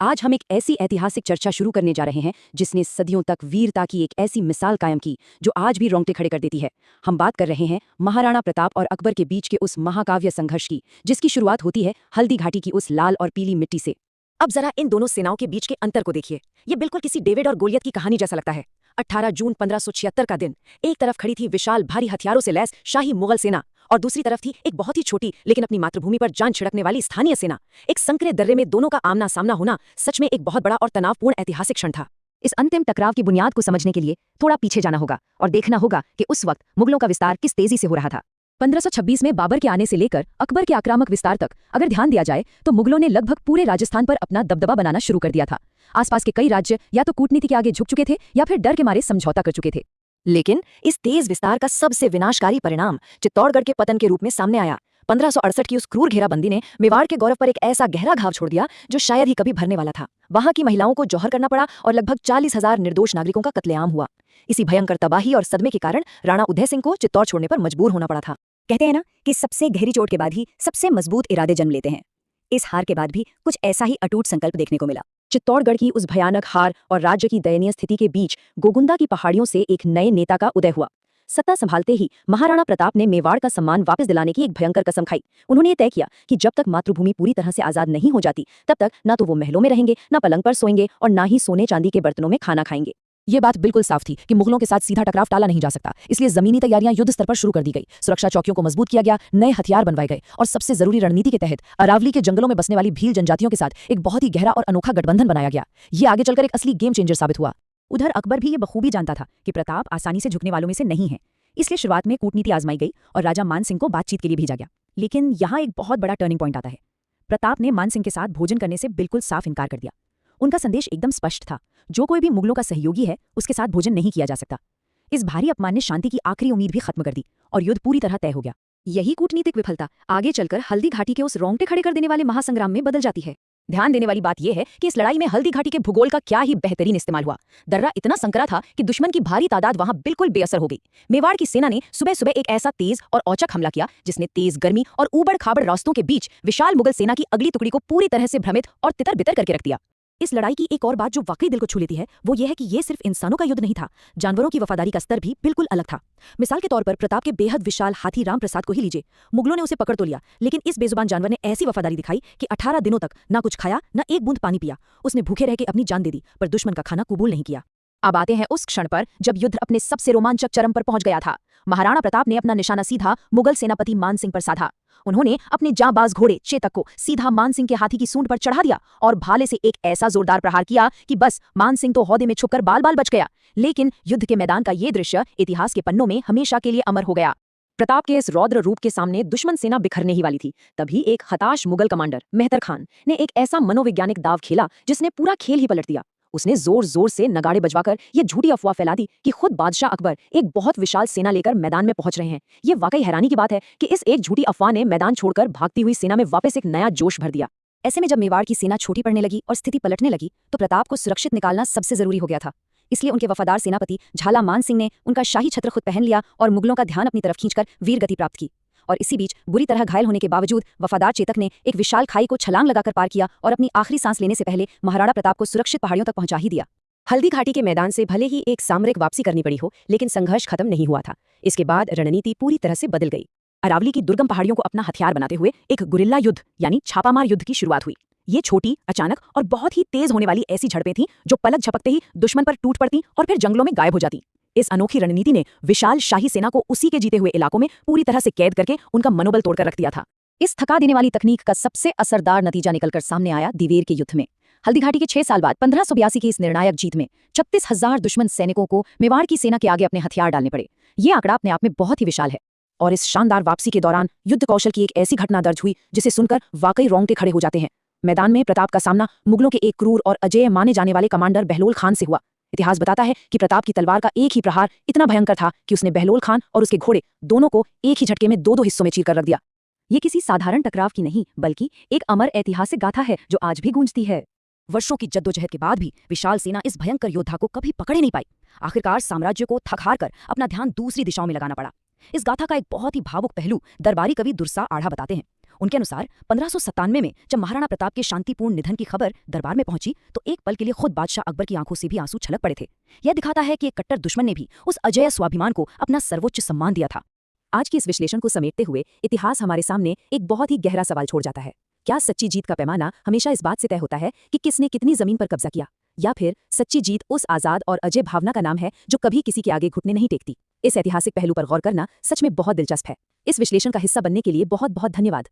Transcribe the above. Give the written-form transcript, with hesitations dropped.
आज हम एक ऐसी ऐतिहासिक चर्चा शुरू करने जा रहे हैं जिसने सदियों तक वीरता की एक ऐसी मिसाल कायम की जो आज भी रोंगटे खड़े कर देती है। हम बात कर रहे हैं महाराणा प्रताप और अकबर के बीच के उस महाकाव्य संघर्ष की, जिसकी शुरुआत होती है हल्दी घाटी की उस लाल और पीली मिट्टी से। अब जरा इन दोनों सेनाओं के बीच के अंतर को देखिए। ये बिल्कुल किसी डेविड और गोलियत की कहानी जैसा लगता है। 18 जून 1576 का दिन। एक तरफ खड़ी थी विशाल भारी हथियारों से लैस शाही मुगल सेना और दूसरी तरफ थी एक बहुत ही छोटी लेकिन अपनी मातृभूमि पर जान छिड़कने वाली स्थानीय सेना। एक संकरे दर्रे में दोनों का आमना सामना होना सच में एक बहुत बड़ा और तनावपूर्ण ऐतिहासिक क्षण था। इस अंतिम टकराव की बुनियाद को समझने के लिए थोड़ा पीछे जाना होगा और देखना होगा कि उस वक्त मुगलों का विस्तार किस तेजी से हो रहा था। 1526 में बाबर के आने से लेकर अकबर के आक्रामक विस्तार तक अगर ध्यान दिया जाए तो मुगलों ने लगभग पूरे राजस्थान पर अपना दबदबा बनाना शुरू कर दिया था। आसपास के कई राज्य या तो कूटनीति के आगे झुक चुके थे या फिर डर के मारे समझौता कर चुके थे। लेकिन इस तेज विस्तार का सबसे विनाशकारी परिणाम चित्तौड़गढ़ के पतन के रूप में सामने आया। 1568 की उस क्रूर घेराबंदी ने मेवाड़ के गौरव पर एक ऐसा गहरा घाव छोड़ दिया जो शायद ही कभी भरने वाला था। वहां की महिलाओं को जौहर करना पड़ा और लगभग 40,000 निर्दोष नागरिकों का कत्लेआम हुआ। इसी भयंकर तबाही और सदमे के कारण राणा उदय सिंह को चित्तौड़ छोड़ने पर मजबूर होना पड़ा था। कहते हैं ना कि सबसे गहरी चोट के बाद ही सबसे मजबूत इरादे जन्म लेते हैं। इस हार के बाद भी कुछ ऐसा ही अटूट संकल्प देखने को मिला। चित्तौड़गढ़ की उस भयानक हार और राज्य की दयनीय स्थिति के बीच गोगुंदा की पहाड़ियों से एक नए नेता का उदय हुआ। सत्ता संभालते ही महाराणा प्रताप ने मेवाड़ का सम्मान वापस दिलाने की एक भयंकर कसम खाई। उन्होंने ये तय किया कि जब तक मातृभूमि पूरी तरह से आजाद नहीं हो जाती तब तक न तो वो महलों में रहेंगे, न पलंग पर सोएंगे और न ही सोने चांदी के बर्तनों में खाना खाएंगे। ये बात बिल्कुल साफ थी कि मुगलों के साथ सीधा टकराव टाला नहीं जा सकता, इसलिए जमीनी तैयारियां युद्ध स्तर पर शुरू कर दी गई। सुरक्षा चौकियों को मजबूत किया गया, नए हथियार बनवाए गए और सबसे जरूरी रणनीति के तहत अरावली के जंगलों में बसने वाली भील जनजातियों के साथ एक बहुत ही गहरा और अनोखा गठबंधन बनाया गया। ये आगे चलकर एक असली गेम चेंजर साबित हुआ। उधर अकबर भी ये बखूबी जानता था कि प्रताप आसानी से झुकने वालों में से नहीं है, इसलिए शुरुआत में कूटनीति आजमाई गई और राजा मान सिंह को बातचीत के लिए भेजा गया। लेकिन यहाँ एक बहुत बड़ा टर्निंग पॉइंट आता है। प्रताप ने मान सिंह के साथ भोजन करने से बिल्कुल साफ इनकार कर दिया। उनका संदेश एकदम स्पष्ट था, जो कोई भी मुगलों का सहयोगी है उसके साथ भोजन नहीं किया जा सकता। इस भारी अपमान ने शांति की आखिरी उम्मीद भी खत्म कर दी और युद्ध पूरी तरह तय हो गया। यही कूटनीतिक विफलता आगे चलकर हल्दी घाटी के उस रोंगटे खड़े कर देने वाले महासंग्राम में बदल जाती है। ध्यान देने वाली बात यह है कि इस लड़ाई में हल्दी घाटी के भूगोल का क्या ही बेहतरीन इस्तेमाल हुआ। दर्रा इतना संकरा था कि दुश्मन की भारी तादाद वहां बिल्कुल बेअसर हो गई। मेवाड़ की सेना ने सुबह सुबह एक ऐसा तेज और औचक हमला किया जिसने तेज गर्मी और ऊबड़ खाबड़ रास्तों के बीच विशाल मुगल सेना की अगली टुकड़ी को पूरी तरह से भ्रमित और तितर बितर करके रख दिया। इस लड़ाई की एक और बात जो वाकई दिल को छू लेती है वो ये है कि ये सिर्फ इंसानों का युद्ध नहीं था, जानवरों की वफादारी का स्तर भी बिल्कुल अलग था। मिसाल के तौर पर प्रताप के बेहद विशाल हाथी राम प्रसाद को ही लीजिए। मुगलों ने उसे पकड़ तो लिया, लेकिन इस बेजुबान जानवर ने ऐसी वफादारी दिखाई कि 18 दिनों तक ना कुछ खाया, ना एक बूंद पानी पिया। उसने भूखे रह के अपनी जान दे दी, पर दुश्मन का खाना कबूल नहीं किया। अब आते हैं उस क्षण पर जब युद्ध अपने सबसे रोमांचक चरम पर पहुंच गया था। महाराणा प्रताप ने अपना निशाना सीधा मुगल सेनापति मान सिंह पर साधा। उन्होंने अपने जांबाज घोड़े चेतक को सीधा मान सिंह के हाथी की सूंड पर चढ़ा दिया और भाले से एक ऐसा जोरदार प्रहार किया कि बस मान सिंह तो हौदे में छुपकर बाल बाल बच गया। लेकिन युद्ध के मैदान का ये दृश्य इतिहास के पन्नों में हमेशा के लिए अमर हो गया। प्रताप के इस रौद्र रूप के सामने दुश्मन सेना बिखरने ही वाली थी। तभी एक हताश मुगल कमांडर मेहतर खान ने एक ऐसा मनोवैज्ञानिक दाव खेला जिसने पूरा खेल ही पलट दिया। उसने जोर जोर से नगाड़े बजवाकर ये झूठी अफवाह फैला दी कि खुद बादशाह अकबर एक बहुत विशाल सेना लेकर मैदान में पहुंच रहे हैं। ये वाकई हैरानी की बात है कि इस एक झूठी अफवाह ने मैदान छोड़कर भागती हुई सेना में वापस एक नया जोश भर दिया। ऐसे में जब मेवाड़ की सेना छोटी पड़ने लगी और स्थिति पलटने लगी तो प्रताप को सुरक्षित निकालना सबसे जरूरी हो गया था। इसलिए उनके वफादार सेनापति झाला मान सिंह ने उनका शाही छत्र खुद पहन लिया और मुगलों का ध्यान अपनी तरफ खींचकर वीर गति प्राप्त की। और इसी बीच बुरी तरह घायल होने के बावजूद वफादार चेतक ने एक विशाल खाई को छलांग लगाकर पार किया और अपनी आखिरी सांस लेने से पहले महाराणा प्रताप को सुरक्षित पहाड़ियों तक पहुंचा ही दिया। हल्दी घाटी के मैदान से भले ही एक सामरिक वापसी करनी पड़ी हो, लेकिन संघर्ष खत्म नहीं हुआ था। इसके बाद रणनीति पूरी तरह से बदल गई। अरावली की दुर्गम पहाड़ियों को अपना हथियार बनाते हुए एक गुरिल्ला युद्ध यानी छापामार युद्ध की शुरुआत हुई। ये छोटी, अचानक और बहुत ही तेज होने वाली ऐसी झड़पें थीं जो पलक झपकते ही दुश्मन पर टूट पड़ती और फिर जंगलों में गायब हो जाती। इस अनोखी रणनीति ने विशाल शाही सेना को उसी के जीते हुए इलाकों में पूरी तरह से कैद करके उनका मनोबल तोड़कर रख दिया था। इस थका देने वाली तकनीक का सबसे असरदार नतीजा निकलकर सामने आया दिवेर के युद्ध में। हल्दी घाटी के 6 साल बाद 1582 की इस निर्णायक जीत में 36,000 दुश्मन सैनिकों को मेवाड़ की सेना के आगे अपने हथियार डालने पड़े। ये आंकड़ा अपने आप में बहुत ही विशाल है और इस शानदार वापसी के दौरान युद्ध कौशल की एक ऐसी घटना दर्ज हुई जिसे सुनकर वाकई रोंगटे खड़े हो जाते हैं। मैदान में प्रताप का सामना मुगलों के एक क्रूर और अजेय माने जाने वाले कमांडर बहलोल खान से हुआ। इतिहास बताता है कि प्रताप की तलवार का एक ही प्रहार इतना भयंकर था कि उसने बहलोल खान और उसके घोड़े दोनों को एक ही झटके में दो हिस्सों में चीरकर रख दिया। ये किसी साधारण टकराव की नहीं बल्कि एक अमर ऐतिहासिक गाथा है जो आज भी गूंजती है। वर्षों की जद्दोजहद के बाद भी विशाल सेना इस भयंकर योद्धा को कभी पकड़ ही नहीं पाई। आखिरकार साम्राज्य को थक हार कर अपना ध्यान दूसरी दिशाओं में लगाना पड़ा। इस गाथा का एक बहुत ही भावुक पहलू दरबारी कवि दुर्सा आढ़ा बताते हैं। उनके अनुसार 1597 में जब महाराणा प्रताप के शांतिपूर्ण निधन की खबर दरबार में पहुंची तो एक पल के लिए खुद बादशाह अकबर की आंखों से भी आंसू छलक पड़े थे। यह दिखाता है कि एक कट्टर दुश्मन ने भी उस अजेय स्वाभिमान को अपना सर्वोच्च सम्मान दिया था। आज की इस विश्लेषण को समेटते हुए इतिहास हमारे सामने एक बहुत ही गहरा सवाल छोड़ जाता है। क्या सच्ची जीत का पैमाना हमेशा इस बात से तय होता है कि किसने कितनी जमीन पर कब्जा किया, या फिर सच्ची जीत उस आजाद और अजय भावना का नाम है जो कभी किसी के आगे घुटने नहीं टेकती? इस ऐतिहासिक पहलू पर गौर करना सच में बहुत दिलचस्प है। इस विश्लेषण का हिस्सा बनने के लिए बहुत बहुत धन्यवाद।